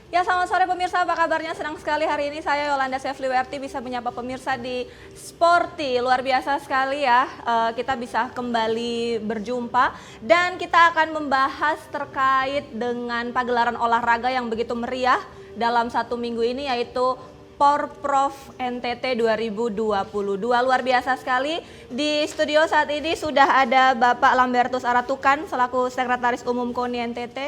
Ya, selamat sore pemirsa, apa kabarnya? Senang sekali hari ini saya Yolanda Sefliwerti bisa menyapa pemirsa di Sporty. Luar biasa sekali ya, kita bisa kembali berjumpa dan kita akan membahas terkait dengan pagelaran olahraga yang begitu meriah dalam satu minggu ini, yaitu Porprov NTT 2022. Luar biasa sekali. Di studio saat ini sudah ada Bapak Lambertus Aratukan selaku Sekretaris Umum KONI NTT.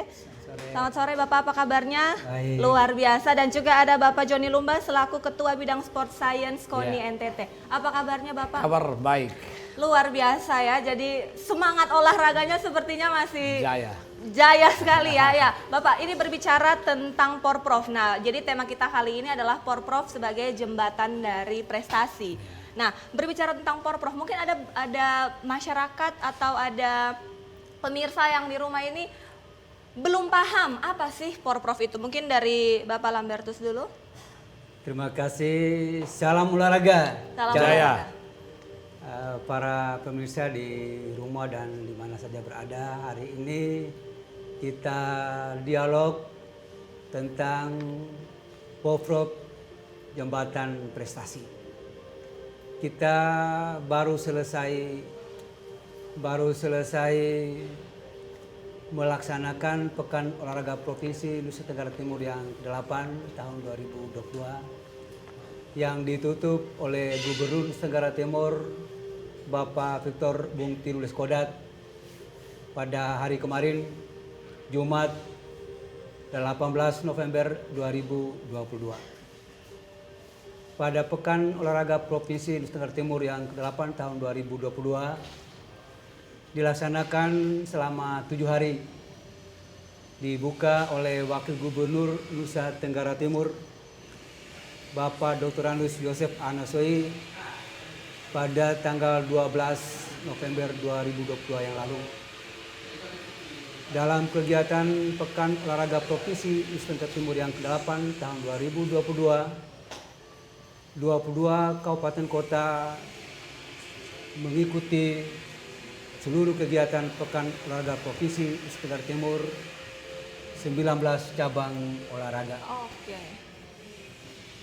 Selamat sore Bapak, apa kabarnya? Baik. Luar biasa. Dan juga ada Bapak Joni Lumba selaku Ketua Bidang Sport Science KONI Ya. NTT. Apa kabarnya Bapak? Kabar baik. Luar biasa ya, jadi semangat olahraganya sepertinya masih Jaya. jaya sekali ya. Bapak, ini berbicara tentang Porprov. Nah, jadi tema kita kali ini adalah Porprov sebagai jembatan dari prestasi. Nah, berbicara tentang Porprov, mungkin ada masyarakat atau ada pemirsa yang di rumah ini belum paham apa sih Porprov itu. Mungkin dari Bapak Lambertus dulu. Terima kasih. Salam olahraga. Salam Jaya. olahraga. Para pemirsa di rumah dan di mana saja berada, hari ini kita dialog tentang Porprov Jembatan Prestasi. Kita baru selesai melaksanakan Pekan Olahraga Provinsi Nusa Tenggara Timur yang ke-8 tahun 2022 yang ditutup oleh Gubernur Nusa Tenggara Timur Bapak Victor Bung Tiru Leskodat pada hari kemarin Jumat 18 November 2022. Pada Pekan Olahraga Provinsi Nusa Tenggara Timur yang ke-8 tahun 2022 dilaksanakan selama 7 hari, dibuka oleh Wakil Gubernur Nusa Tenggara Timur Bapak Dr. Anus Yosef Anasoi pada tanggal 12 November 2022 yang lalu. Dalam kegiatan Pekan Olahraga Provinsi Nusa Tenggara Timur yang ke-8 tahun 2022, 22 kabupaten kota mengikuti seluruh kegiatan Pekan Olahraga Provinsi Nusa Tenggara Timur, 19 cabang olahraga. Oke.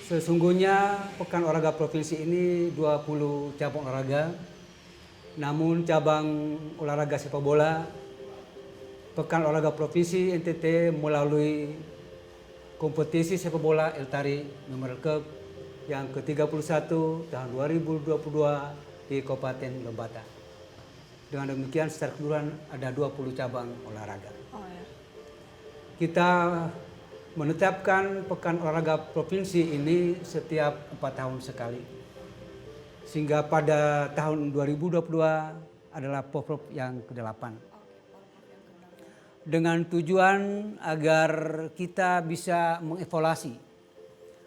Sesungguhnya Pekan Olahraga Provinsi ini 20 cabang olahraga, namun cabang olahraga sepak bola Pekan Olahraga Provinsi NTT melalui kompetisi sepak bola Eltari Memorial Cup yang ke-31 tahun 2022 di Kabupaten Lembata. Dengan demikian secara keseluruhan ada 20 cabang olahraga. Oh ya. Kita menetapkan Pekan Olahraga Provinsi ini setiap 4 tahun sekali. Sehingga pada tahun 2022 adalah Porprov yang ke-8. Dengan tujuan agar kita bisa mengevaluasi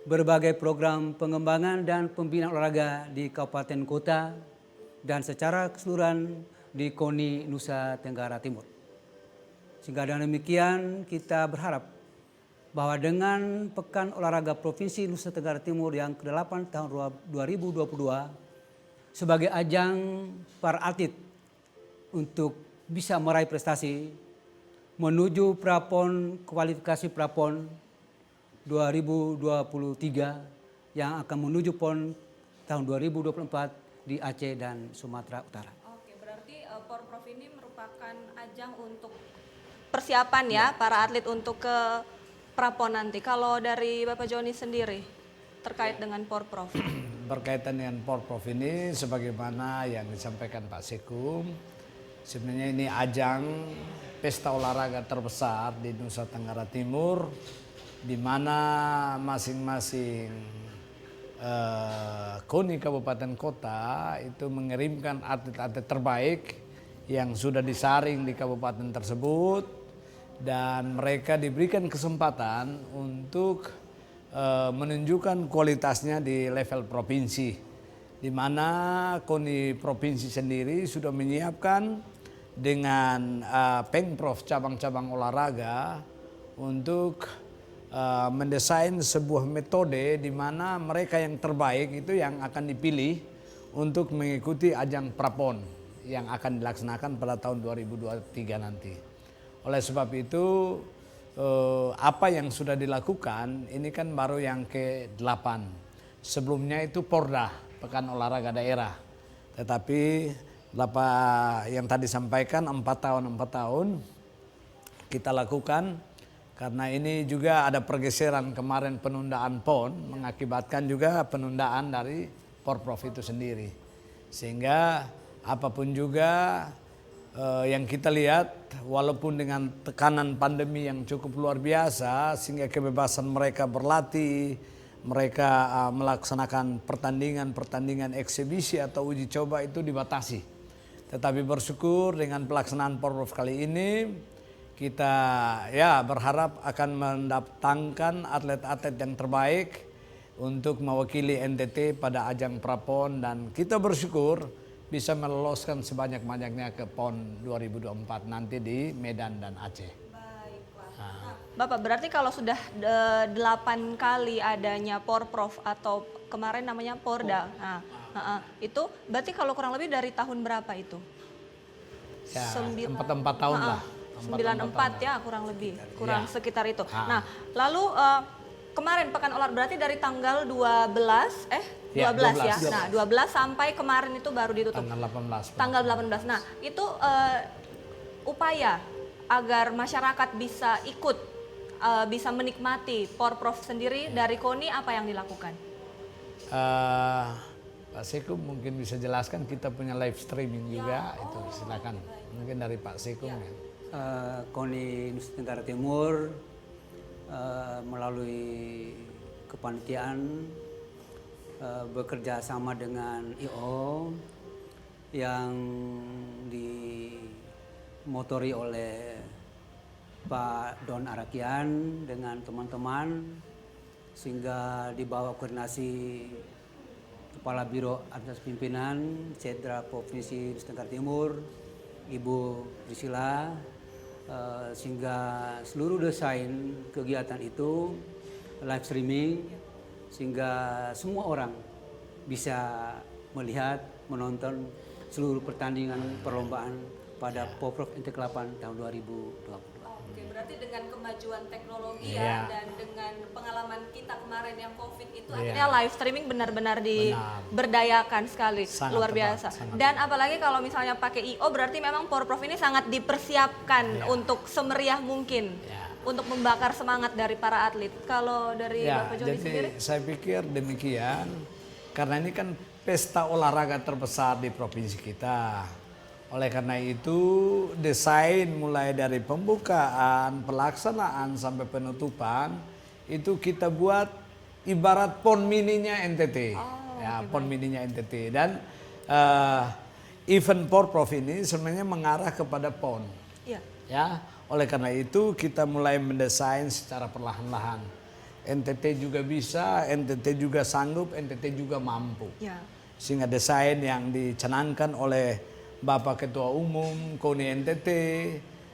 berbagai program pengembangan dan pembinaan olahraga di kabupaten kota dan secara keseluruhan di KONI Nusa Tenggara Timur. Sehingga dengan demikian kita berharap bahwa dengan Pekan Olahraga Provinsi Nusa Tenggara Timur yang ke-8 tahun 2022 sebagai ajang para atlet untuk bisa meraih prestasi menuju Prapon kualifikasi Prapon 2023 yang akan menuju PON tahun 2024 di Aceh dan Sumatera Utara. Porprov ini merupakan ajang untuk persiapan ya para atlet untuk ke Prapon nanti. Kalau dari Bapak Joni sendiri terkait dengan Porprov. Berkaitan dengan Porprov ini sebagaimana yang disampaikan Pak Sekum, sebenarnya ini ajang pesta olahraga terbesar di Nusa Tenggara Timur, di mana masing-masing KONI kabupaten kota itu mengirimkan atlet-atlet terbaik yang sudah disaring di kabupaten tersebut dan mereka diberikan kesempatan untuk menunjukkan kualitasnya di level provinsi, di mana KONI provinsi sendiri sudah menyiapkan dengan Pengprov cabang-cabang olahraga untuk mendesain sebuah metode di mana mereka yang terbaik itu yang akan dipilih untuk mengikuti ajang Prapon yang akan dilaksanakan pada tahun 2023 nanti. Oleh sebab itu apa yang sudah dilakukan ini kan baru yang ke-8. Sebelumnya itu Porda, Pekan Olahraga Daerah. Tetapi yang tadi sampaikan 4 tahun kita lakukan karena ini juga ada pergeseran kemarin penundaan PON mengakibatkan juga penundaan dari Porprov itu sendiri. Sehingga apapun juga yang kita lihat walaupun dengan tekanan pandemi yang cukup luar biasa sehingga kebebasan mereka berlatih, mereka melaksanakan pertandingan eksibisi atau uji coba itu dibatasi. Tetapi bersyukur dengan pelaksanaan Porprov kali ini kita berharap akan mendatangkan atlet-atlet yang terbaik untuk mewakili NTT pada ajang Prapon dan kita bersyukur bisa meloloskan sebanyak-banyaknya ke PON 2024 nanti di Medan dan Aceh. Baiklah. Nah, Bapak berarti kalau sudah 8 kali adanya Porprov atau kemarin namanya Porda, itu berarti kalau kurang lebih dari tahun berapa itu? Ya, 4 tahun lah. 94 ya kurang lebih, sekitar itu. Nah, lalu kemarin Pekan Olahraga berarti dari tanggal 12 ya. Nah, 12 sampai kemarin itu baru ditutup. Tanggal 18. Nah, itu upaya agar masyarakat bisa ikut bisa menikmati Porprov sendiri dari KONI apa yang dilakukan? Pak Sekum mungkin bisa jelaskan, kita punya live streaming juga, itu silakan. Mungkin dari Pak Sekum ya. KONI Nusa Tenggara Timur melalui kepanitiaan bekerja sama dengan IO yang dimotori oleh Pak Don Arakian dengan teman-teman sehingga di bawah koordinasi Kepala Biro Administrasi Pimpinan Cedra Provinsi Nusa Tenggara Timur Ibu Priscilla, sehingga seluruh desain kegiatan itu live streaming sehingga semua orang bisa melihat, menonton seluruh pertandingan perlombaan pada Porprov NT8 tahun 2022. Oke, berarti dengan kemajuan teknologi dan dengan pengalaman kita kemarin yang COVID itu akhirnya live streaming benar-benar diberdayakan sekali, sangat luar biasa. Dan apalagi kalau misalnya pakai IO berarti memang Porprov ini sangat dipersiapkan untuk semeriah mungkin untuk membakar semangat dari para atlet. Kalau dari Bapak Joni sendiri? Saya pikir demikian karena ini kan pesta olahraga terbesar di provinsi kita. Oleh karena itu desain mulai dari pembukaan, pelaksanaan sampai penutupan itu kita buat ibarat PON mininya NTT. PON mininya NTT dan event Porprov ini sebenarnya mengarah kepada PON. Ya, oleh karena itu kita mulai mendesain secara perlahan-lahan. NTT juga bisa, NTT juga sanggup, NTT juga mampu. Sehingga desain yang dicanangkan oleh Bapak Ketua Umum KONI NTT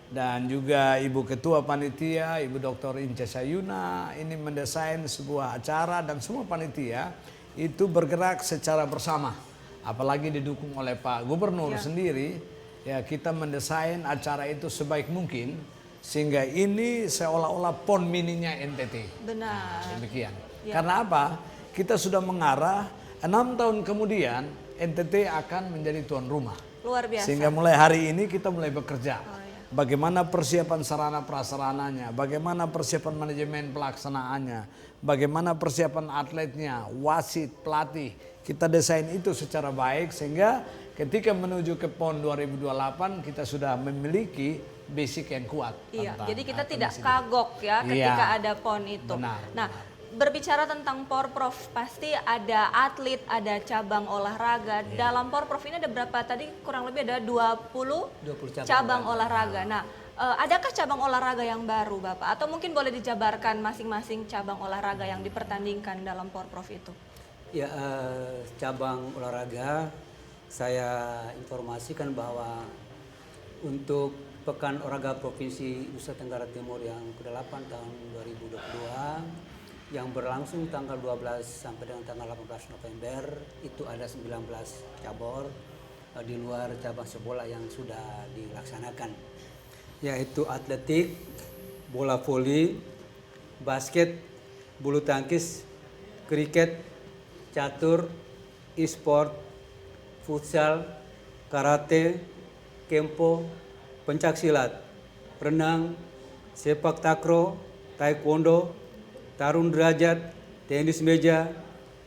dan juga Ibu Ketua Panitia, Ibu Dr. Ince Sayuna ini mendesain sebuah acara dan semua panitia itu bergerak secara bersama. Apalagi didukung oleh Pak Gubernur sendiri, ya kita mendesain acara itu sebaik mungkin sehingga ini seolah-olah PON mininya NTT. Benar. Demikian. Karena apa? Kita sudah mengarah 6 tahun kemudian NTT akan menjadi tuan rumah. Luar biasa. Sehingga mulai hari ini kita mulai bekerja. Bagaimana persiapan sarana prasarananya, bagaimana persiapan manajemen pelaksanaannya, bagaimana persiapan atletnya, wasit, pelatih. Kita desain itu secara baik sehingga ketika menuju ke PON 2028 kita sudah memiliki basic yang kuat. Jadi kita tidak kagok ya ketika ada PON itu. Nah, berbicara tentang Porprov, pasti ada atlet, ada cabang olahraga. Dalam Porprov ini ada berapa tadi? Kurang lebih ada 20 cabang olahraga. Nah, adakah cabang olahraga yang baru, Bapak? Atau mungkin boleh dijabarkan masing-masing cabang olahraga yang dipertandingkan dalam Porprov itu? Ya, cabang olahraga saya informasikan bahwa untuk Pekan Olahraga Provinsi Nusa Tenggara Timur yang ke-8 tahun 2022 yang berlangsung tanggal 12 sampai dengan tanggal 18 November itu ada 19 cabur di luar cabang sepak bola yang sudah dilaksanakan, yaitu atletik, bola voli, basket, bulu tangkis, kriket, catur, e-sport, futsal, karate, kempo, pencaksilat, renang, sepak takraw, taekwondo, tarung derajat, tenis meja,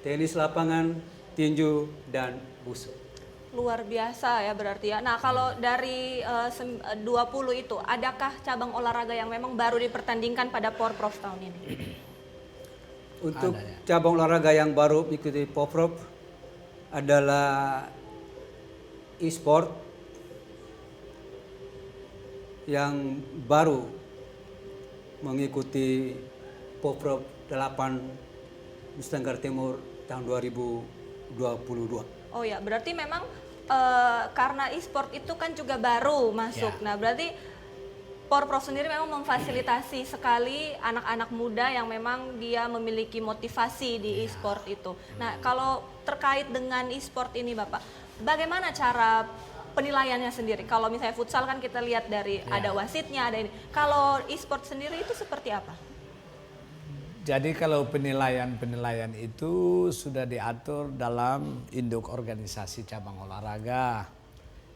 tenis lapangan, tinju, dan wusu. Luar biasa ya berarti ya. Nah kalau dari 20 itu, adakah cabang olahraga yang memang baru dipertandingkan pada Porprov tahun ini? Untuk Ada, ya. cabang olahraga yang baru mengikuti Porprov adalah e-sport yang baru mengikuti Porprov 8 Nusa Tenggara Timur tahun 2022. Oh ya, berarti memang karena e-sport itu kan juga baru masuk. Ya. Nah, berarti Porprov sendiri memang memfasilitasi sekali anak-anak muda yang memang dia memiliki motivasi di e-sport itu. Nah, kalau terkait dengan e-sport ini Bapak, bagaimana cara penilaiannya sendiri? Kalau misalnya futsal kan kita lihat dari ada wasitnya, ada ini. Kalau e-sport sendiri itu seperti apa? Jadi kalau penilaian itu sudah diatur dalam induk organisasi cabang olahraga.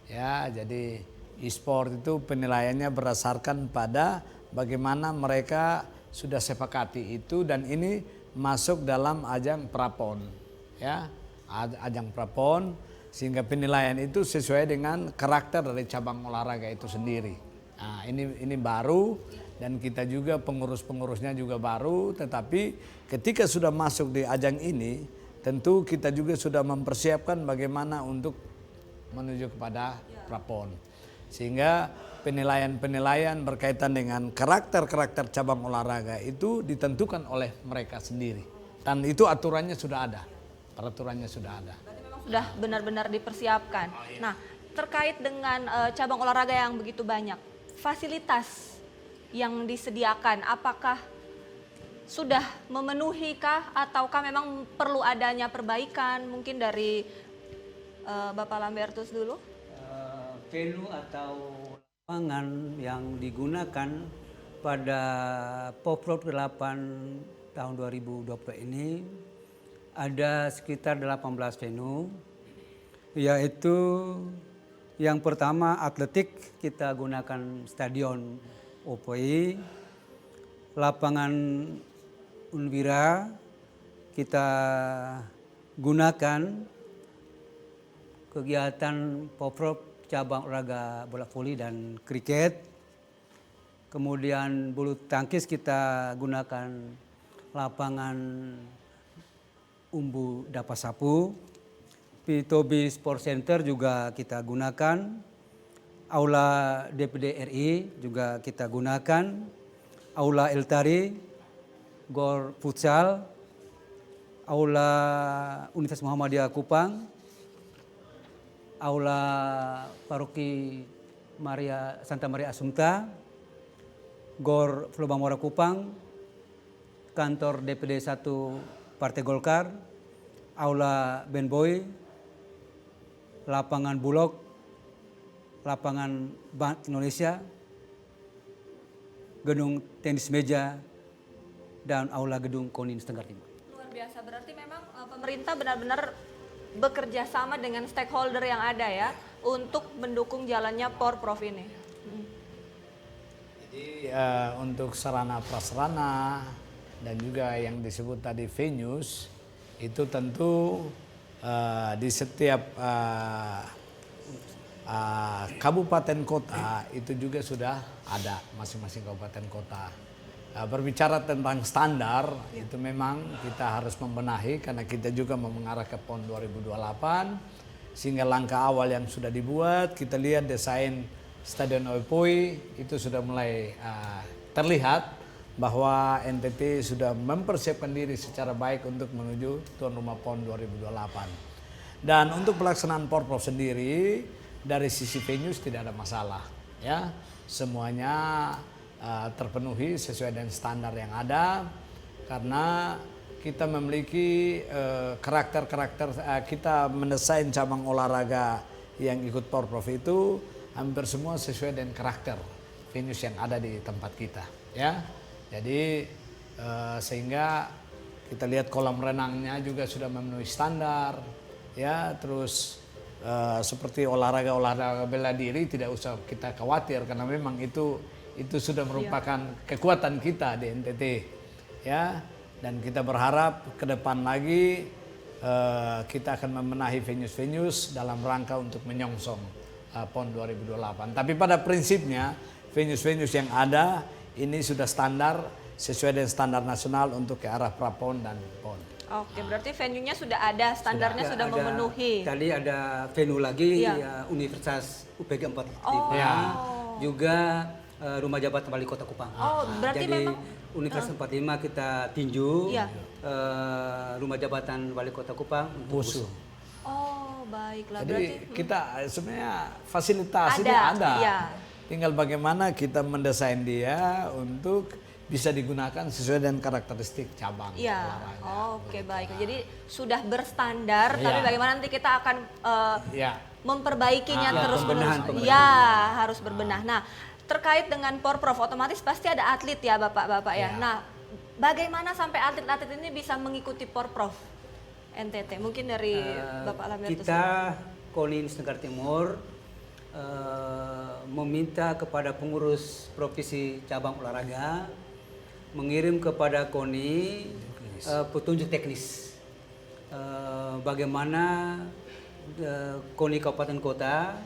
Ya, jadi e-sport itu penilaiannya berdasarkan pada bagaimana mereka sudah sepakati itu, dan ini masuk dalam ajang prapon. Ya, ajang prapon, sehingga penilaian itu sesuai dengan karakter dari cabang olahraga itu sendiri. Nah, ini baru. Dan kita juga pengurus-pengurusnya juga baru, tetapi ketika sudah masuk di ajang ini, tentu kita juga sudah mempersiapkan bagaimana untuk menuju kepada prapon. Sehingga penilaian-penilaian berkaitan dengan karakter-karakter cabang olahraga itu ditentukan oleh mereka sendiri. Dan itu aturannya sudah ada, peraturannya sudah ada. Berarti memang sudah benar-benar dipersiapkan. Nah, terkait dengan cabang olahraga yang begitu banyak, fasilitas yang disediakan, apakah sudah memenuhi kah ataukah memang perlu adanya perbaikan mungkin dari Bapak Lambertus dulu? Venue atau lapangan yang digunakan pada Porprov 8 tahun 2020 ini ada sekitar 18 venue, yaitu yang pertama atletik, kita gunakan stadion Opoi, lapangan Unwira kita gunakan kegiatan Porprov cabang olahraga bola voli dan kriket. Kemudian bulu tangkis kita gunakan lapangan Umbu Dapasapu. Pitobi Sport Center juga kita gunakan. Aula DPD RI juga kita gunakan, Aula Eltari, Gor Futsal, Aula Universitas Muhammadiyah Kupang, Aula Paroki Santa Maria Assumpta, Gor Flobamora Kupang, Kantor DPD 1 Partai Golkar, Aula Benboy, Lapangan Bulog, Lapangan Bank Indonesia, Gedung Tenis Meja, dan Aula Gedung KONI Nusa Tenggara Timur. Luar biasa, berarti memang pemerintah benar-benar bekerja sama dengan stakeholder yang ada ya untuk mendukung jalannya Porprov ini. Jadi untuk sarana prasarana dan juga yang disebut tadi venues itu tentu di setiap kabupaten kota itu juga sudah ada masing-masing kabupaten kota. Berbicara tentang standar itu memang kita harus membenahi karena kita juga mau mengarah ke PON 2028, sehingga langkah awal yang sudah dibuat kita lihat desain Stadion Opoi itu sudah mulai terlihat bahwa NTT sudah mempersiapkan diri secara baik untuk menuju tuan rumah PON 2028. Dan untuk pelaksanaan Porprov sendiri dari sisi venues tidak ada masalah, ya semuanya terpenuhi sesuai dengan standar yang ada karena kita memiliki karakter-karakter, kita mendesain cabang olahraga yang ikut Porprov itu hampir semua sesuai dengan karakter venues yang ada di tempat kita, ya. Jadi sehingga kita lihat kolam renangnya juga sudah memenuhi standar, ya. Terus seperti olahraga bela diri tidak usah kita khawatir karena memang itu sudah merupakan kekuatan kita di NTT, ya. Dan kita berharap ke depan lagi kita akan membenahi venues dalam rangka untuk menyongsong PON 2028. Tapi pada prinsipnya venues yang ada ini sudah standar sesuai dengan standar nasional untuk ke arah pra-PON dan PON. Oke, berarti venue-nya sudah ada, standarnya sudah memenuhi. Tadi ada venue lagi, Iya. Universitas UPG 4 juga Rumah Jabatan Wali Kota Kupang. Oh, berarti jadi memang Universitas 45 kita tinju, Iya. Rumah Jabatan Wali Kota Kupang untuk Pusu. Oh, baiklah. Jadi Berarti kita sebenarnya fasilitas ini Ada, ada. iya. Tinggal bagaimana kita mendesain dia untuk bisa digunakan sesuai dengan karakteristik cabang iya. olahraga. Oke, baik. Jadi sudah berstandar, Iya. tapi bagaimana nanti kita akan Ya. memperbaikinya terus-menerus. pembenahan. Ya, harus berbenah. Nah, terkait dengan Porprov, otomatis pasti ada atlet ya Bapak-bapak ya. Ya. Nah, bagaimana sampai atlet-atlet ini bisa mengikuti Porprov NTT? Mungkin dari Bapak Lambertus. Kita KONI Nusa Tenggara Timur meminta kepada pengurus provinsi cabang olahraga mengirim kepada KONI petunjuk teknis bagaimana KONI Kabupaten Kota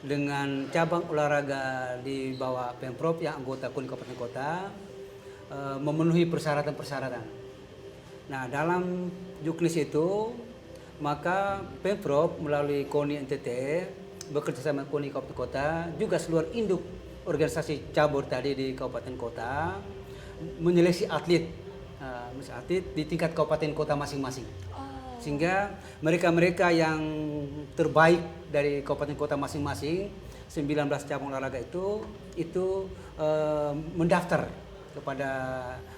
dengan cabang olahraga di bawah Pemprov yang anggota KONI Kabupaten Kota memenuhi persyaratan-persyaratan. Nah, dalam juknis itu maka Pemprov melalui KONI NTT bekerja sama KONI Kabupaten Kota juga seluruh induk organisasi cabur tadi di Kabupaten Kota menyeleksi atlet di tingkat kabupaten kota masing-masing. Sehingga mereka-mereka yang terbaik dari kabupaten kota masing-masing 19 cabang olahraga itu mendaftar kepada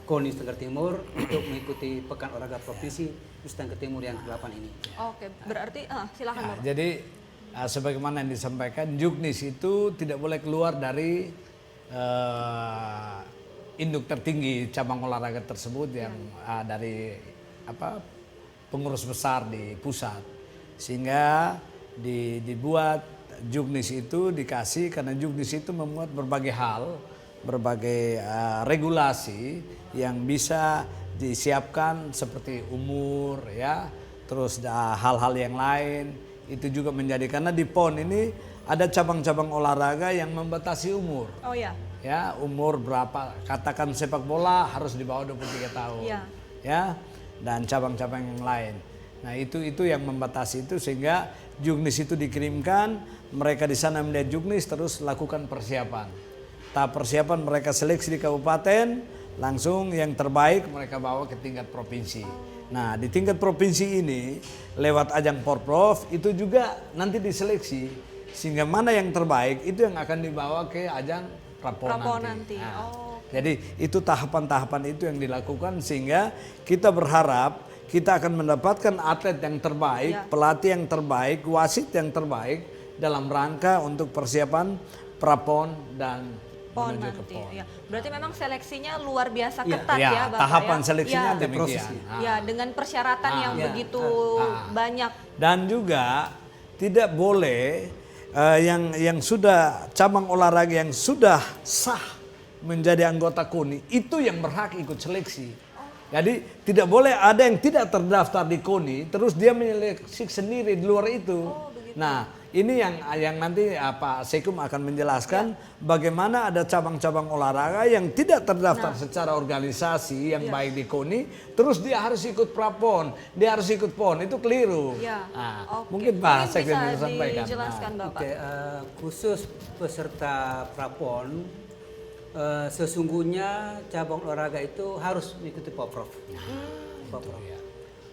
KONI Nusa Tenggara Timur untuk mengikuti Pekan Olahraga Provinsi Nusa Tenggara Timur yang ke-8 ini. Oke, berarti silakan Bapak. Jadi sebagaimana yang disampaikan, juknis itu tidak boleh keluar dari induk tertinggi cabang olahraga tersebut yang dari pengurus besar di pusat, sehingga dibuat juknis itu dikasih karena juknis itu memuat berbagai hal, berbagai regulasi yang bisa disiapkan seperti umur, ya, terus hal-hal yang lain itu juga menjadi karena di PON ini ada cabang-cabang olahraga yang membatasi umur. Oh ya. Ya, umur berapa, katakan sepak bola harus di bawah 23 tahun. Iya. Ya, dan cabang-cabang yang lain. Nah, itu yang membatasi itu sehingga juknis itu dikirimkan, mereka di sana melihat juknis terus lakukan persiapan. Tahap persiapan mereka seleksi di kabupaten, langsung yang terbaik mereka bawa ke tingkat provinsi. Nah, di tingkat provinsi ini lewat ajang Porprov itu juga nanti diseleksi sehingga mana yang terbaik itu yang akan dibawa ke ajang pra-PON nanti. Nah, jadi itu tahapan-tahapan itu yang dilakukan sehingga kita berharap kita akan mendapatkan atlet yang terbaik, pelatih yang terbaik, wasit yang terbaik dalam rangka untuk persiapan pra-PON dan PON menuju ke nanti. PON. Ya. Berarti memang seleksinya luar biasa Ya. ketat Ya, ya Bapak tahapan ya. seleksinya Ya. demikian. Ya, dengan persyaratan yang ya. begitu banyak. Dan juga tidak boleh yang sudah cabang olahraga yang sudah sah menjadi anggota KONI itu yang berhak ikut seleksi. Jadi tidak boleh ada yang tidak terdaftar di KONI terus dia menyeleksi sendiri di luar itu. Nah, ini yang nanti Pak Sekum akan menjelaskan bagaimana ada cabang-cabang olahraga yang tidak terdaftar secara organisasi yang baik di KONI, terus dia harus ikut pra-PON, dia harus ikut PON, itu keliru. Ya. Nah, Oke. mungkin Pak Mungkin Sekum bisa bisa sampaikan. dijelaskan Bapak. Oke, khusus peserta pra-PON sesungguhnya cabang olahraga itu harus mengikuti Porprov. Porprov.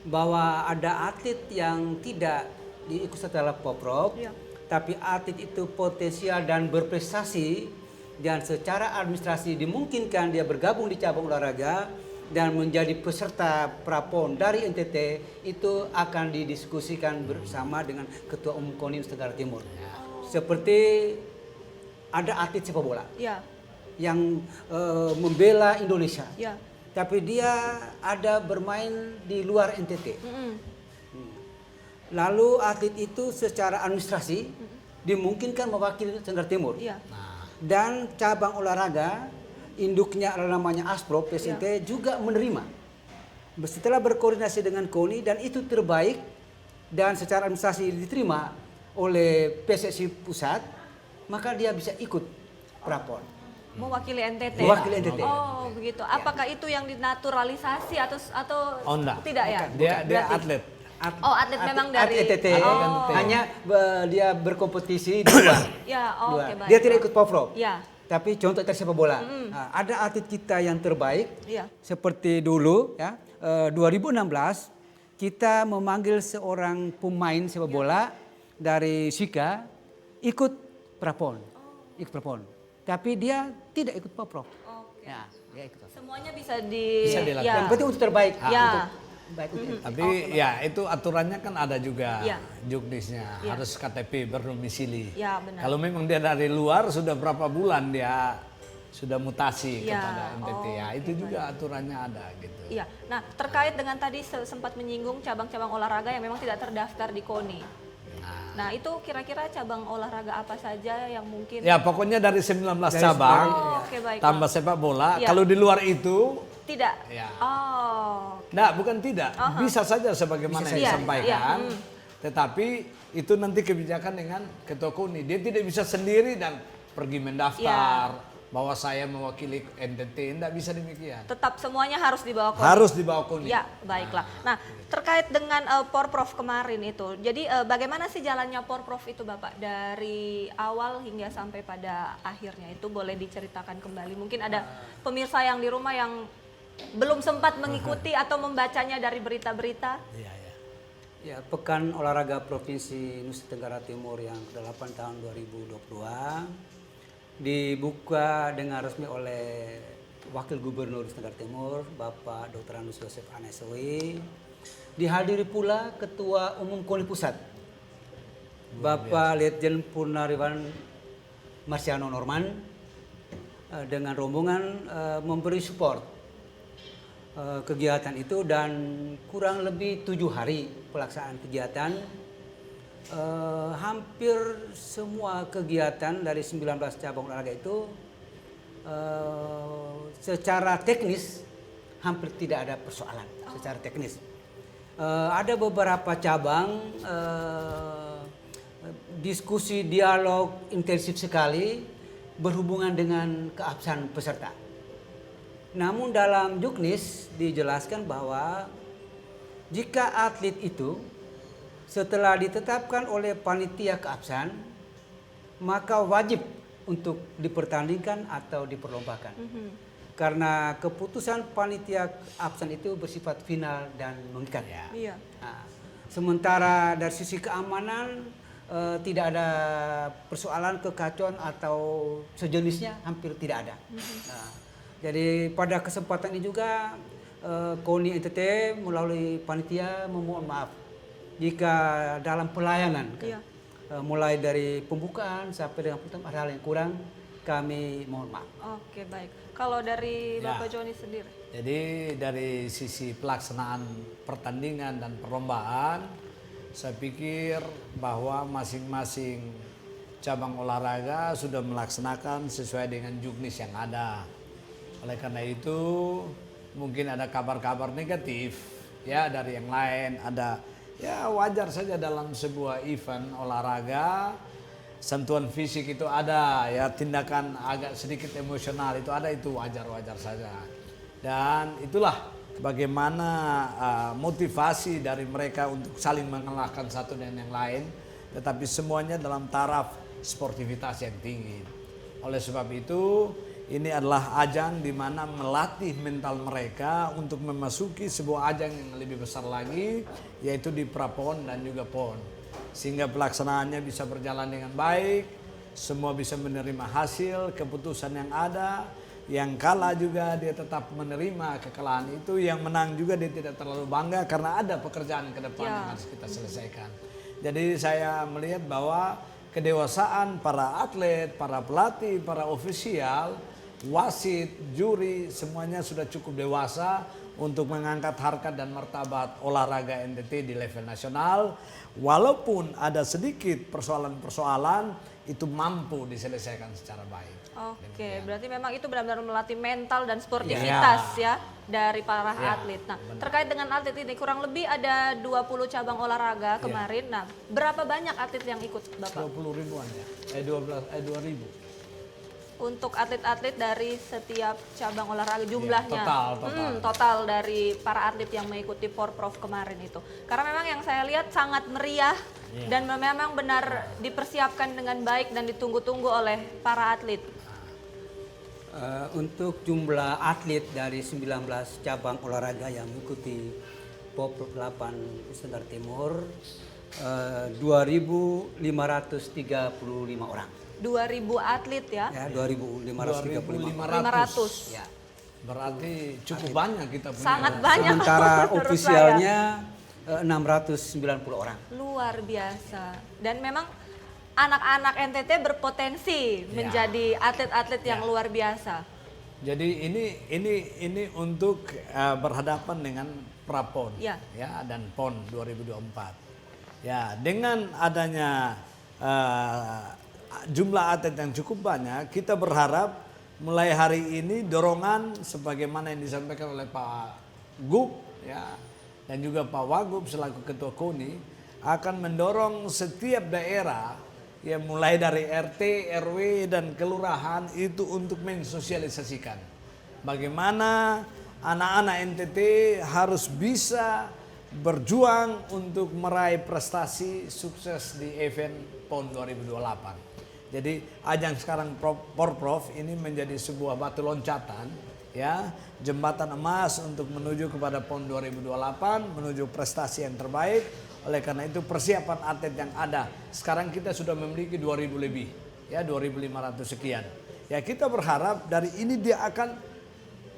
Bahwa ada atlet yang tidak diikut setelah Porprov, tapi atlet itu potensial dan berprestasi dan secara administrasi dimungkinkan dia bergabung di cabang olahraga dan menjadi peserta pra-PON dari NTT, itu akan didiskusikan bersama dengan Ketua Umum KONI Nusa Tenggara Timur. Seperti ada atlet sepak bola. Ya. yang membela Indonesia. Ya. Tapi dia ada bermain di luar NTT. Lalu atlet itu secara administrasi dimungkinkan mewakili Tenggara Timur. Iya. Dan cabang olahraga induknya adalah namanya Aspro PSNT juga menerima. Setelah berkoordinasi dengan KONI dan itu terbaik dan secara administrasi diterima oleh PSSI pusat, maka dia bisa ikut prapon. Mewakili NTT. Mewakili NTT. Oh, begitu. Apakah itu yang dinaturalisasi atau Oh, enggak. tidak ya? Dia Berarti- atlet. Oh, atlet memang dari NTT. Oh. Hanya dia berkompetisi di luar. Ya, oh, Luar. oke, baik. Dia tidak ikut Poprov. Ya. Tapi contoh dari sepak bola. Nah, ada atlet kita yang terbaik Iya. seperti dulu ya 2016 kita memanggil seorang pemain sepak bola dari Sika ikut prapon. Ikut prapon. Tapi dia tidak ikut Poprov. Oke. Ya, dia ikut. Semuanya bisa dilakukan. ya. Yang penting untuk terbaik. Ya. Untuk baik untuk Tapi ya itu aturannya kan ada juga Iya. juknisnya, Iya. harus KTP berdomisili. Ya, benar. Kalau memang dia dari luar sudah berapa bulan dia sudah mutasi Iya. kepada NTT ya, Oh, itu juga aturannya ada gitu. Iya. Nah, terkait dengan tadi sempat menyinggung cabang-cabang olahraga yang memang tidak terdaftar di KONI. Nah, itu kira-kira cabang olahraga apa saja yang mungkin Ya pokoknya dari 19 cabang Oh, oke, baik. tambah sepak bola. Iya. Kalau di luar itu, tidak? Ya. Oh. nah bukan tidak, bisa saja sebagaimana Bisa yang saja. disampaikan. Iya, Tetapi itu nanti kebijakan dengan ketua KONI. Dia tidak bisa sendiri dan pergi mendaftar bahwa saya mewakili NTT, tidak bisa demikian. Tetap semuanya harus dibawa KONI. Harus dibawa KONI. Ya, baiklah. Nah, terkait dengan Porprov kemarin itu, jadi bagaimana sih jalannya Porprov itu Bapak dari awal hingga sampai pada akhirnya itu boleh diceritakan kembali? Mungkin ada pemirsa yang di rumah yang belum sempat mengikuti atau membacanya dari berita-berita? Iya, iya. Ya, Pekan Olahraga Provinsi Nusa Tenggara Timur yang ke-8 tahun 2022 dibuka dengan resmi oleh Wakil Gubernur Nusa Tenggara Timur, Bapak Dr. Anus Yosef Anesowi. Dihadiri pula Ketua Umum KONI Pusat, Bapak Letjen Purnariwan Marsiano Norman, dengan rombongan memberi support kegiatan itu, dan kurang lebih 7 hari pelaksanaan kegiatan. Hampir semua kegiatan dari 19 cabang olahraga itu secara teknis hampir tidak ada persoalan secara teknis. Ada beberapa cabang diskusi dialog intensif sekali berhubungan dengan keabsahan peserta. Namun dalam juknis dijelaskan bahwa jika atlet itu setelah ditetapkan oleh panitia keabsahan, maka wajib untuk dipertandingkan atau diperlombakan. Karena keputusan panitia keabsahan itu bersifat final dan mengikat. Iya. Nah, sementara dari sisi keamanan tidak ada persoalan kekacauan atau sejenisnya, hampir tidak ada. Nah, jadi pada kesempatan ini juga KONI NTT melalui panitia memohon maaf jika dalam pelayanan Iya. mulai dari pembukaan sampai dengan penutupan ada hal yang kurang, kami mohon maaf. Oke, baik. Kalau dari Ya. Bapak Joni sendiri? Jadi dari sisi pelaksanaan pertandingan dan perlombaan, saya pikir bahwa masing-masing cabang olahraga sudah melaksanakan sesuai dengan juknis yang ada. Oleh karena itu mungkin ada kabar-kabar negatif ya dari yang lain, ada ya wajar saja dalam sebuah event olahraga. Sentuhan fisik itu ada, ya tindakan agak sedikit emosional itu ada, itu wajar-wajar saja. Dan itulah bagaimana motivasi dari mereka untuk saling mengalahkan satu dan yang lain, tetapi semuanya dalam taraf sportivitas yang tinggi. Oleh sebab itu, ini adalah ajang di mana melatih mental mereka untuk memasuki sebuah ajang yang lebih besar lagi, yaitu di Prapon dan juga PON. Sehingga pelaksanaannya bisa berjalan dengan baik, semua bisa menerima hasil keputusan yang ada, yang kalah juga dia tetap menerima kekalahan itu, yang menang juga dia tidak terlalu bangga karena ada pekerjaan ke depan yang harus kita selesaikan. Jadi saya melihat bahwa kedewasaan para atlet, para pelatih, para ofisial wasit, juri semuanya sudah cukup dewasa untuk mengangkat harkat dan martabat olahraga NTT di level nasional. Walaupun ada sedikit persoalan-persoalan, itu mampu diselesaikan secara baik. Oke, berarti memang itu benar-benar melatih mental dan sportivitas ya dari para atlet. Nah, terkait dengan atlet ini kurang lebih ada 20 cabang olahraga kemarin. Nah, berapa banyak atlet yang ikut, Bapak? 20 ribuan ya, 2.000. Untuk atlet-atlet dari setiap cabang olahraga jumlahnya. Total. Dari para atlet yang mengikuti Porprov kemarin itu. Karena memang yang saya lihat sangat meriah dan memang benar dipersiapkan dengan baik dan ditunggu-tunggu oleh para atlet. Untuk jumlah atlet dari 19 cabang olahraga yang mengikuti Porprov 8 Nusa Tenggara Timur 2.535 orang. 2.000 atlet ya? Ya, 2.535. 500. Ya. Berarti cukup banyak kita punya. Sangat banyak. Sementara menurut ofisialnya 690 orang. Luar biasa. Dan memang anak-anak NTT berpotensi menjadi atlet-atlet yang luar biasa. Jadi ini untuk berhadapan dengan Prapon Ya. dan PON 2024. Ya, dengan adanya jumlah atlet yang cukup banyak, kita berharap mulai hari ini dorongan sebagaimana yang disampaikan oleh Pak Gub ya dan juga Pak Wagub selaku Ketua KONI akan mendorong setiap daerah ya mulai dari RT, RW dan kelurahan itu untuk mensosialisasikan bagaimana anak-anak NTT harus bisa berjuang untuk meraih prestasi sukses di event PON 2028. Jadi ajang sekarang Porprov ini menjadi sebuah batu loncatan ya, jembatan emas untuk menuju kepada PON 2028, menuju prestasi yang terbaik. Oleh karena itu persiapan atlet yang ada sekarang kita sudah memiliki 2.000 lebih ya, 2.500 sekian. Ya, kita berharap dari ini dia akan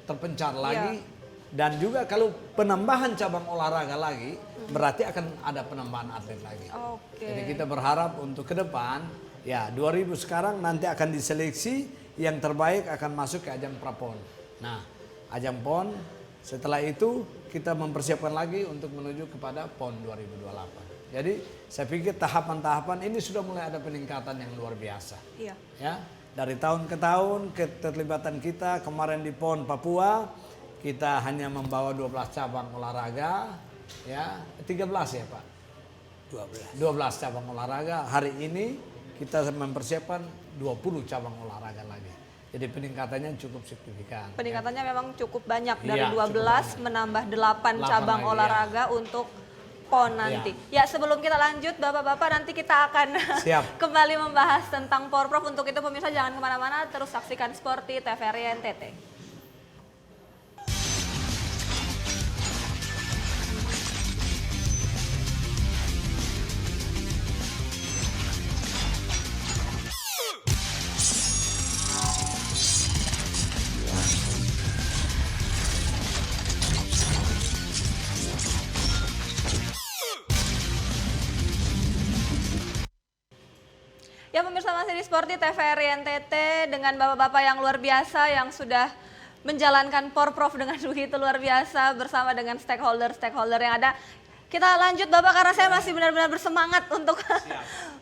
terpencar lagi dan juga kalau penambahan cabang olahraga lagi berarti akan ada penambahan atlet lagi. Jadi kita berharap untuk ke depan ya 2.000 sekarang nanti akan diseleksi yang terbaik akan masuk ke ajang Prapon. Nah, ajang PON setelah itu kita mempersiapkan lagi untuk menuju kepada PON 2028. Jadi saya pikir tahapan-tahapan ini sudah mulai ada peningkatan yang luar biasa. Iya. Ya, dari tahun ke tahun keterlibatan kita kemarin di PON Papua kita hanya membawa 12 cabang olahraga ya, 13 ya Pak. 12 cabang olahraga. Hari ini kita mempersiapkan 20 cabang olahraga lagi. Jadi peningkatannya cukup signifikan. Peningkatannya memang cukup banyak dari Iya, 12 menambah 8 cabang lagi, olahraga untuk PON nanti. Ya, sebelum kita lanjut Bapak-bapak nanti kita akan kembali membahas tentang Porprov. Untuk itu pemirsa jangan kemana-mana, terus saksikan Sporty TVRI NTT. Ya pemirsa, masih di Sporty TVRI NTT dengan bapak-bapak yang luar biasa yang sudah menjalankan Porprov dengan begitu luar biasa bersama dengan stakeholder yang ada. Kita lanjut Bapak karena saya masih benar-benar bersemangat untuk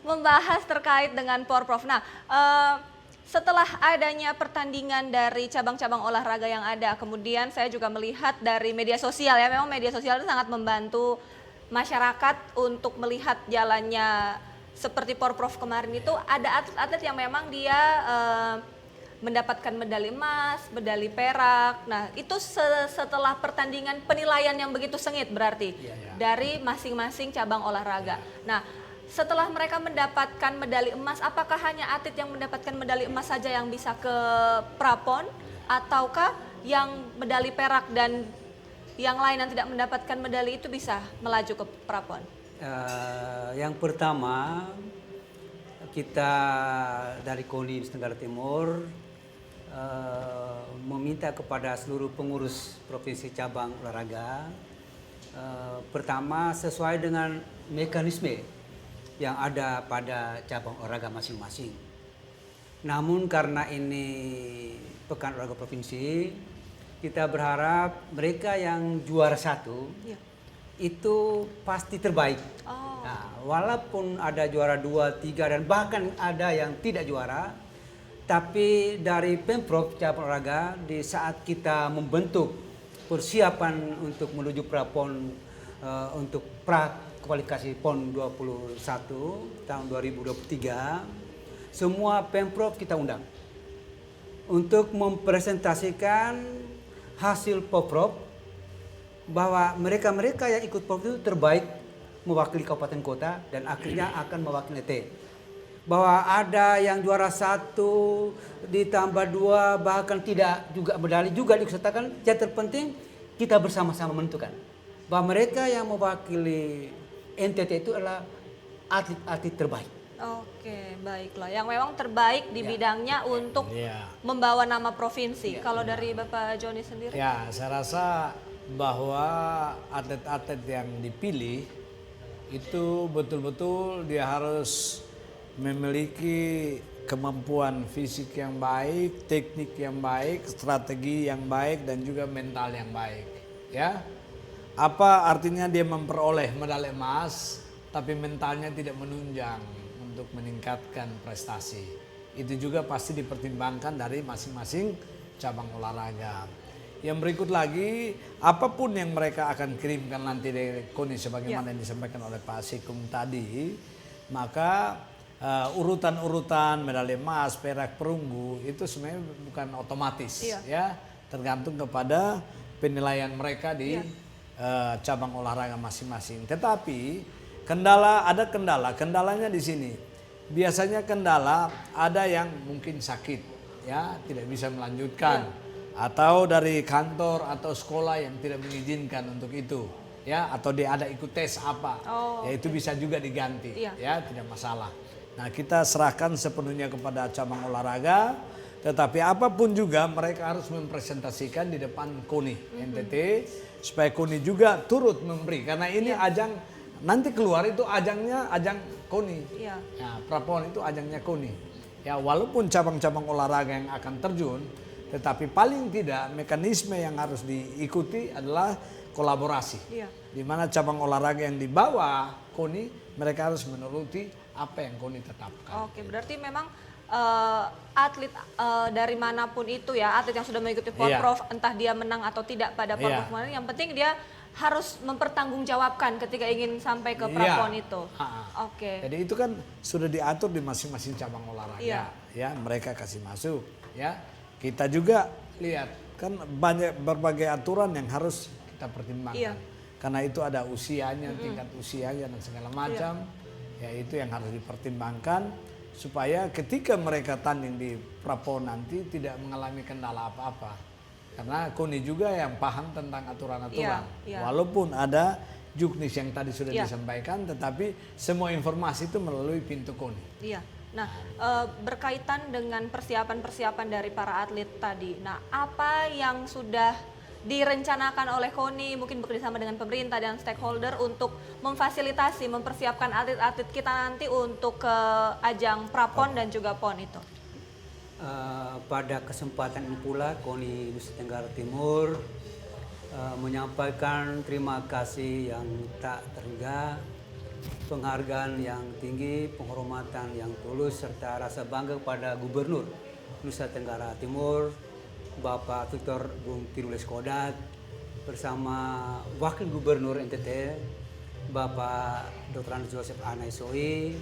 membahas terkait dengan Porprov. Nah, setelah adanya pertandingan dari cabang-cabang olahraga yang ada, kemudian saya juga melihat dari media sosial ya, memang media sosial itu sangat membantu masyarakat untuk melihat jalannya seperti Porprov kemarin itu ada atlet-atlet yang memang dia mendapatkan medali emas, medali perak. Nah itu setelah pertandingan penilaian yang begitu sengit berarti dari masing-masing cabang olahraga. Nah setelah mereka mendapatkan medali emas, apakah hanya atlet yang mendapatkan medali emas saja yang bisa ke Prapon? Ataukah yang medali perak dan yang lain yang tidak mendapatkan medali itu bisa melaju ke Prapon? Yang pertama kita dari KONI Nusa Tenggara Timur meminta kepada seluruh pengurus provinsi cabang olahraga pertama sesuai dengan mekanisme yang ada pada cabang olahraga masing-masing. Namun karena ini Pekan Olahraga Provinsi, kita berharap mereka yang juara 1 Iya. itu pasti terbaik. Oh. Nah, walaupun ada juara 2, 3 dan bahkan ada yang tidak juara, tapi dari Pemprov cabang olahraga di saat kita membentuk persiapan untuk menuju prapon untuk pra kualifikasi PON 21 tahun 2023, semua Pemprov kita undang untuk mempresentasikan hasil Poprov bahwa mereka-mereka yang ikut Poprov itu terbaik mewakili kabupaten kota dan akhirnya akan mewakili T. Bahwa ada yang juara 1 ditambah 2 bahkan tidak juga medali juga disertakan. Yang terpenting kita bersama-sama menentukan bahwa mereka yang mewakili NTT itu adalah atlet-atlet terbaik. Oke, baiklah. Yang memang terbaik di bidangnya untuk Ya. membawa nama provinsi. Kalau dari Bapak Joni sendiri? Ya, saya rasa bahwa atlet-atlet yang dipilih itu betul-betul dia harus memiliki kemampuan fisik yang baik, teknik yang baik, strategi yang baik dan juga mental yang baik. Ya, apa artinya dia memperoleh medali emas, tapi mentalnya tidak menunjang untuk meningkatkan prestasi. Itu juga pasti dipertimbangkan dari masing-masing cabang olahraga. Yang berikut lagi, apapun yang mereka akan kirimkan nanti dari KONI sebagaimana yang disampaikan oleh Pak Sikum tadi, maka urutan-urutan medali emas, perak, perunggu itu sebenarnya bukan otomatis, ya, tergantung kepada penilaian mereka di cabang olahraga masing-masing. Tetapi kendalanya di sini. Biasanya kendala ada yang mungkin sakit, ya, tidak bisa melanjutkan, atau dari kantor atau sekolah yang tidak mengizinkan untuk itu, ya, atau dia ada ikut tes apa, ya itu bisa juga diganti, ya, tidak masalah. Nah, kita serahkan sepenuhnya kepada cabang olahraga, tetapi apapun juga mereka harus mempresentasikan di depan KONI NTT supaya KONI juga turut memberi, karena ini ajang nanti keluar itu ajangnya ajang KONI. Nah, prapon itu ajangnya KONI. Ya, walaupun cabang-cabang olahraga yang akan terjun, tetapi paling tidak mekanisme yang harus diikuti adalah kolaborasi. Di mana cabang olahraga yang dibawa KONI mereka harus menuruti apa yang KONI tetapkan. Oke, berarti memang atlet dari manapun itu ya, atlet yang sudah mengikuti Porprov, entah dia menang atau tidak pada Porprov kemarin, yang penting dia harus mempertanggungjawabkan ketika ingin sampai ke prapon itu. Oke. Jadi itu kan sudah diatur di masing-masing cabang olahraga, ya, mereka kasih masuk, ya. Kita juga lihat kan banyak berbagai aturan yang harus kita pertimbangkan. Karena itu ada usianya, tingkat usianya dan segala macam. Ya, itu yang harus dipertimbangkan supaya ketika mereka tanding di prapon nanti tidak mengalami kendala apa-apa. Karena KONI juga yang paham tentang aturan-aturan. Walaupun ada juknis yang tadi sudah disampaikan, tetapi semua informasi itu melalui pintu KONI. Nah, berkaitan dengan persiapan-persiapan dari para atlet tadi. Nah, apa yang sudah direncanakan oleh KONI, mungkin bekerjasama dengan pemerintah dan stakeholder untuk memfasilitasi, mempersiapkan atlet-atlet kita nanti untuk ke ajang prapon dan juga PON itu? Pada kesempatan ini pula KONI Nusa Tenggara Timur menyampaikan terima kasih yang tak terhingga, penghargaan yang tinggi, penghormatan yang tulus serta rasa bangga kepada Gubernur Nusa Tenggara Timur Bapak Victor Bung Tirules Kodat bersama Wakil Gubernur NTT Bapak Dr. Andes Joseph Anaisoi.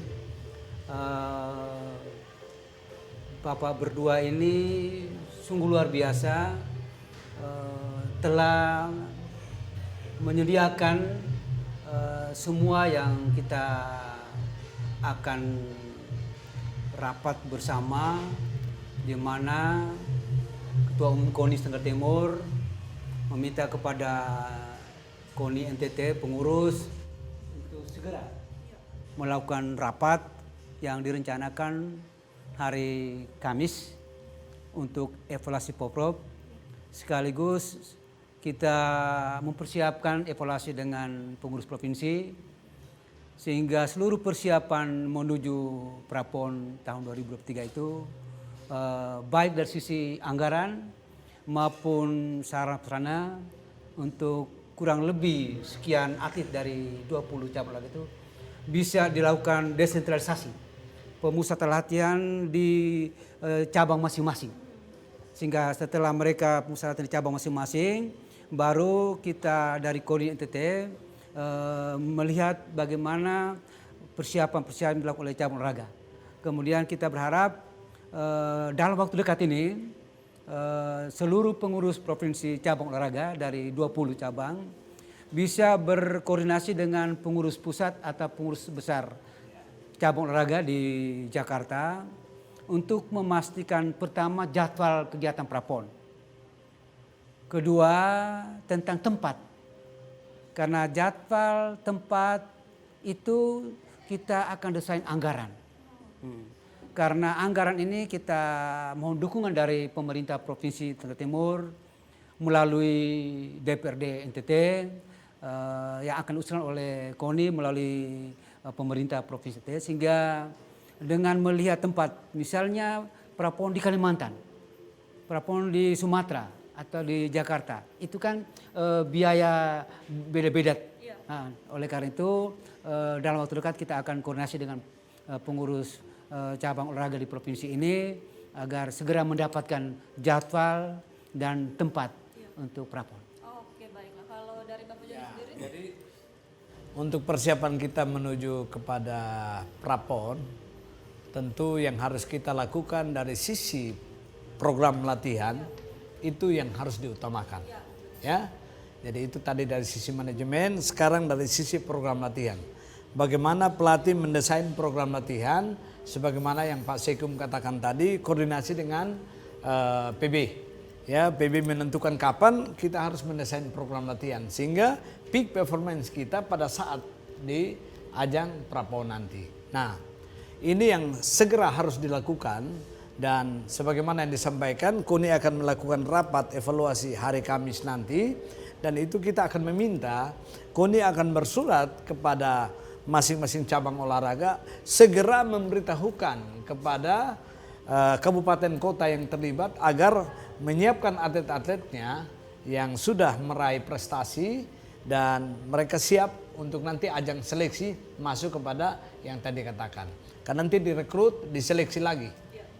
Bapak berdua ini sungguh luar biasa, telah menyediakan semua yang kita akan rapat bersama, di mana Ketua Umum KONI Tenggara Timur meminta kepada KONI NTT pengurus untuk segera melakukan rapat yang direncanakan hari Kamis untuk evaluasi Poprov, sekaligus kita mempersiapkan evaluasi dengan pengurus provinsi sehingga seluruh persiapan menuju prapon tahun 2023 itu baik dari sisi anggaran maupun sarana untuk kurang lebih sekian atlet dari 20 cabang olahraga itu bisa dilakukan desentralisasi, pemusatan latihan di cabang masing-masing. Sehingga setelah mereka pemusatan latihan di cabang masing-masing, baru kita dari Koni NTT melihat bagaimana persiapan dilakukan oleh cabang olahraga. Kemudian kita berharap dalam waktu dekat ini seluruh pengurus provinsi cabang olahraga dari 20 cabang bisa berkoordinasi dengan pengurus pusat atau pengurus besar cabang olahraga di Jakarta untuk memastikan pertama jadwal kegiatan prapon. Kedua tentang tempat. Karena jadwal tempat itu kita akan desain anggaran. Karena anggaran ini kita mohon dukungan dari pemerintah Provinsi Tenggara Timur melalui DPRD NTT yang akan diusulkan oleh KONI melalui pemerintah Provinsi NTT, sehingga dengan melihat tempat misalnya prapon di Kalimantan, prapon di Sumatera atau di Jakarta, itu kan biaya beda-beda. Nah, oleh karena itu dalam waktu dekat kita akan koordinasi dengan pengurus cabang olahraga di provinsi ini agar segera mendapatkan jadwal dan tempat untuk prapon. Oke, baiklah. Kalau dari Bapak Joni sendiri? Jadi untuk persiapan kita menuju kepada prapon, tentu yang harus kita lakukan dari sisi program latihan itu yang harus diutamakan, ya. Jadi itu tadi dari sisi manajemen, sekarang dari sisi program latihan. Bagaimana pelatih mendesain program latihan, sebagaimana yang Pak Sekum katakan tadi, koordinasi dengan PB. Ya, PB menentukan kapan kita harus mendesain program latihan sehingga peak performance kita pada saat di ajang prapon nanti. Nah, ini yang segera harus dilakukan dan sebagaimana yang disampaikan, KONI akan melakukan rapat evaluasi hari Kamis nanti dan itu kita akan meminta KONI akan bersurat kepada masing-masing cabang olahraga segera memberitahukan kepada kabupaten kota yang terlibat agar menyiapkan atlet-atletnya yang sudah meraih prestasi dan mereka siap untuk nanti ajang seleksi masuk kepada yang tadi katakan. Karena nanti direkrut, diseleksi lagi.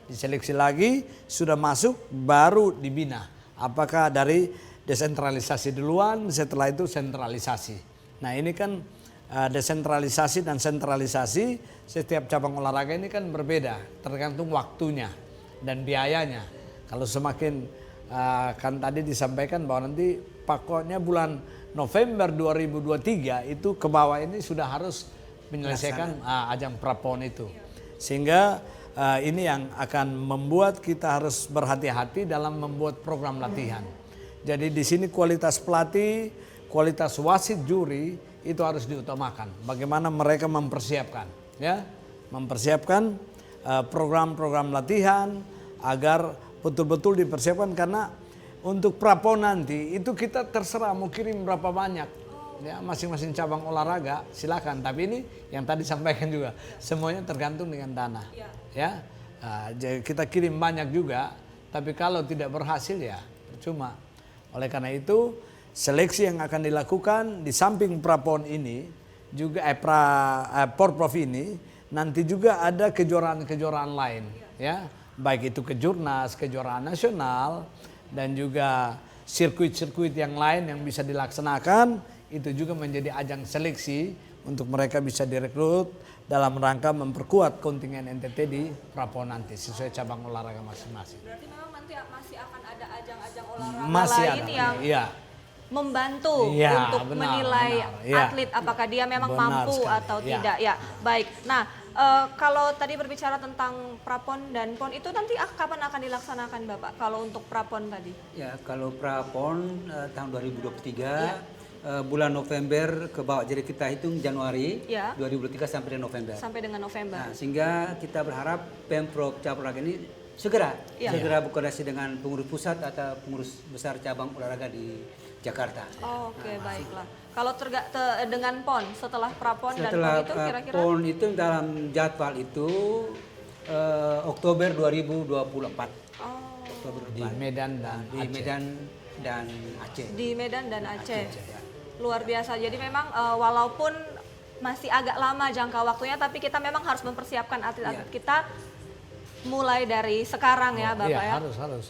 Diseleksi lagi, sudah masuk baru dibina. Apakah dari desentralisasi duluan, setelah itu sentralisasi. Nah, ini kan desentralisasi dan sentralisasi setiap cabang olahraga ini kan berbeda tergantung waktunya dan biayanya. Kalau semakin kan tadi disampaikan bahwa nanti pokoknya bulan November 2023 itu ke bawah ini sudah harus menyelesaikan ajang prapon itu. Sehingga ini yang akan membuat kita harus berhati-hati dalam membuat program latihan. Jadi di sini kualitas pelatih, kualitas wasit juri itu harus diutamakan. Bagaimana mereka mempersiapkan, ya, mempersiapkan program-program latihan agar betul-betul dipersiapkan karena untuk prapon nanti itu kita terserah mau kirim berapa banyak, ya, masing-masing cabang olahraga silakan. Tapi ini yang tadi sampaikan juga semuanya tergantung dengan dana, ya. Jadi kita kirim banyak juga, tapi kalau tidak berhasil ya percuma. Oleh karena itu seleksi yang akan dilakukan di samping prapon ini juga porprov ini nanti juga ada kejuaraan-kejuaraan lain, ya, baik itu kejurnas, kejuaraan nasional dan juga sirkuit-sirkuit yang lain yang bisa dilaksanakan itu juga menjadi ajang seleksi untuk mereka bisa direkrut dalam rangka memperkuat kontingen NTT di prapon nanti sesuai cabang olahraga masing-masing. Berarti memang nanti masih akan ada ajang-ajang olahraga Masih lain ada, yang iya. membantu Ya, untuk benar, menilai ya. atlet apakah dia memang Benar mampu sekali, atau ya. tidak. Ya, baik. Nah, kalau tadi berbicara tentang prapon dan pon itu nanti kapan akan dilaksanakan Bapak? Kalau untuk prapon tadi? Ya, kalau prapon tahun 2023 bulan November ke bawah, jadi kita hitung Januari 2023 sampai dengan November. Sampai dengan November. Nah, sehingga kita berharap Pemprov cabang olahraga ini segera berkoordinasi dengan pengurus pusat atau pengurus besar cabang olahraga di Jakarta. Oke, baiklah. Kalau dengan PON setelah prapon dan PON Setelah itu kira-kira? PON itu dalam jadwal itu Oktober 2024. Oh, Oktober Di 24. Medan dan Di Aceh. Medan dan Aceh. di Medan dan Aceh. ya. Luar biasa. Jadi memang walaupun masih agak lama jangka waktunya, tapi kita memang harus mempersiapkan atlet-atlet Iya. kita mulai dari sekarang ya, Bapak Iya, ya. harus. Harus.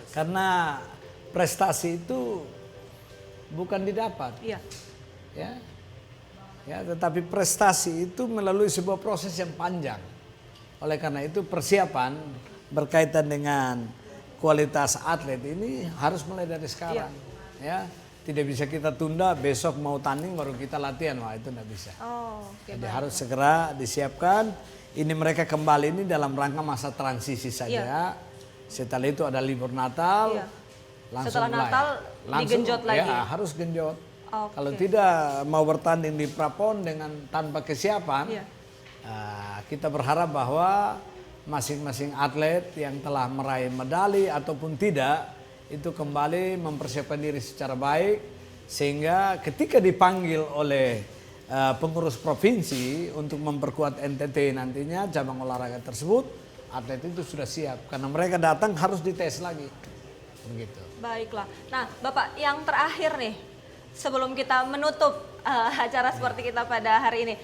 Karena prestasi itu bukan didapat, Iya. ya. Ya, tetapi prestasi itu melalui sebuah proses yang panjang. Oleh karena itu persiapan berkaitan dengan kualitas atlet ini harus mulai dari sekarang. Ya, tidak bisa kita tunda besok mau tanding baru kita latihan, wah itu tidak bisa. Oh, oke. Jadi harus segera disiapkan. Ini mereka kembali ini dalam rangka masa transisi saja. Setelah itu ada libur Natal. Iya. Langsung Setelah mulai. Natal digenjot lagi. Ya, harus genjot. Oke. Kalau tidak mau bertanding di Prapon dengan tanpa kesiapan, Iya. kita berharap bahwa masing-masing atlet yang telah meraih medali ataupun tidak itu kembali mempersiapkan diri secara baik sehingga ketika dipanggil oleh pengurus provinsi untuk memperkuat NTT nantinya cabang olahraga tersebut, atlet itu sudah siap karena mereka datang harus dites lagi. Begitu. Baiklah. Nah, Bapak, yang terakhir nih, sebelum kita menutup acara seperti kita pada hari ini,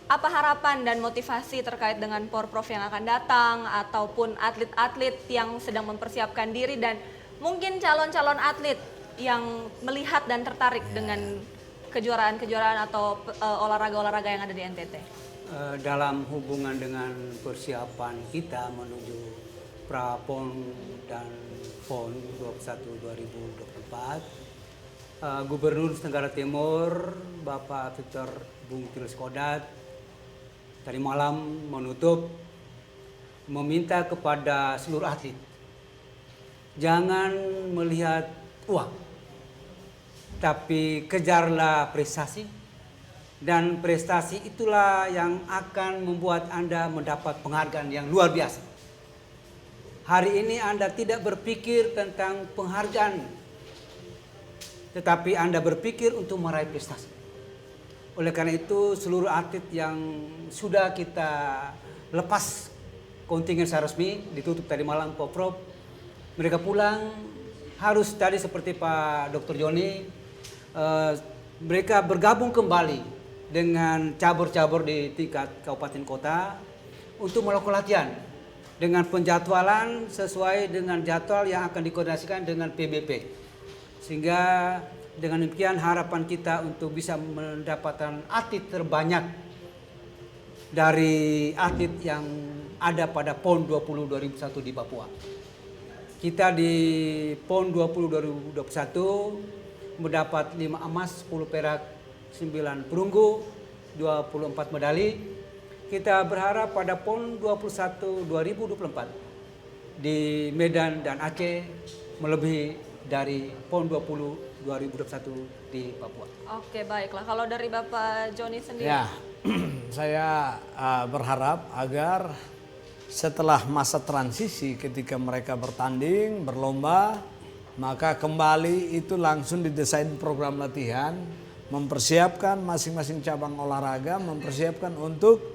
apa harapan dan motivasi terkait dengan Porprov yang akan datang ataupun atlet-atlet yang sedang mempersiapkan diri dan mungkin calon-calon atlet yang melihat dan tertarik dengan kejuaraan-kejuaraan atau olahraga-olahraga yang ada di NTT? Dalam hubungan dengan persiapan kita menuju Prapon dan PON 21 2024, Gubernur Tenggara Timur Bapak Victor Bung Tirus Kodat tadi malam menutup meminta kepada seluruh atlet jangan melihat uang, tapi kejarlah prestasi, dan prestasi itulah yang akan membuat Anda mendapat penghargaan yang luar biasa. Hari ini Anda tidak berpikir tentang penghargaan, tetapi Anda berpikir untuk meraih prestasi. Oleh karena itu seluruh atlet yang sudah kita lepas kontingen secara resmi, ditutup tadi malam Porprov, mereka pulang harus tadi seperti Pak Dr. Joni, mereka bergabung kembali dengan cabur-cabur di tingkat kabupaten kota untuk melakukan latihan dengan penjadwalan sesuai dengan jadwal yang akan dikoordinasikan dengan PBP. Sehingga dengan demikian harapan kita untuk bisa mendapatkan atlet terbanyak dari atlet yang ada pada PON 20 2021 di Papua. Kita di PON 20 2021 mendapat 5 emas, 10 perak, 9 perunggu, 24 medali. Kita berharap pada PON 21 2024 di Medan dan Aceh melebihi dari PON 20 2021 di Papua. Oke, baiklah. Kalau dari Bapak Joni sendiri? Ya, saya berharap agar setelah masa transisi ketika mereka bertanding, berlomba, maka kembali itu langsung didesain program latihan, mempersiapkan masing-masing cabang olahraga, mempersiapkan untuk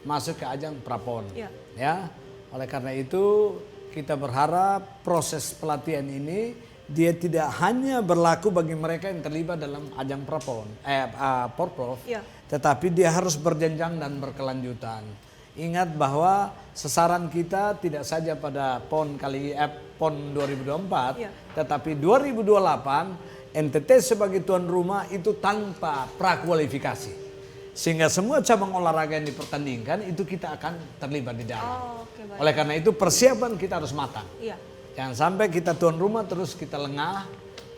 masuk ke ajang Prapon. Ya. Ya, oleh karena itu kita berharap proses pelatihan ini dia tidak hanya berlaku bagi mereka yang terlibat dalam ajang Porprov, Ya. tetapi dia harus berjenjang dan berkelanjutan. Ingat bahwa sasaran kita tidak saja pada PON 2024, Ya. tetapi 2028 NTT sebagai tuan rumah itu tanpa prakualifikasi. Sehingga semua cabang olahraga yang dipertandingkan itu kita akan terlibat di dalam. Oh, oke, baik. Oleh karena itu persiapan kita harus matang. Iya. Jangan sampai kita tuan rumah terus kita lengah.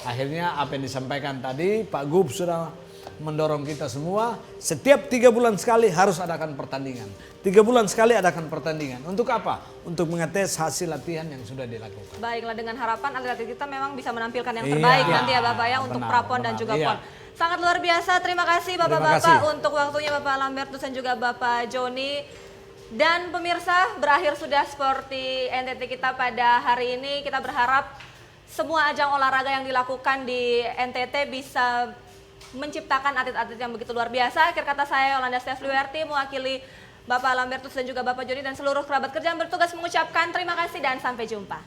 Akhirnya apa yang disampaikan tadi Pak Gub sudah mendorong kita semua. Setiap 3 bulan sekali harus adakan pertandingan. 3 bulan sekali adakan pertandingan. Untuk apa? Untuk mengetes hasil latihan yang sudah dilakukan. Baiklah, dengan harapan atlet kita memang bisa menampilkan yang Iya, terbaik nanti ya Bapak ya untuk benar, Prapon dan benar, juga iya. PON. Sangat luar biasa. Terima kasih Terima Bapak-bapak kasih. untuk waktunya Bapak Lambertus dan juga Bapak Joni. Dan pemirsa, berakhir sudah seperti NTT kita pada hari ini. Kita berharap semua ajang olahraga yang dilakukan di NTT bisa menciptakan atlet-atlet yang begitu luar biasa. Akhir kata saya Yolanda Stefliwerti mewakili Bapak Lambertus dan juga Bapak Joni dan seluruh kerabat kerja yang bertugas mengucapkan terima kasih dan sampai jumpa.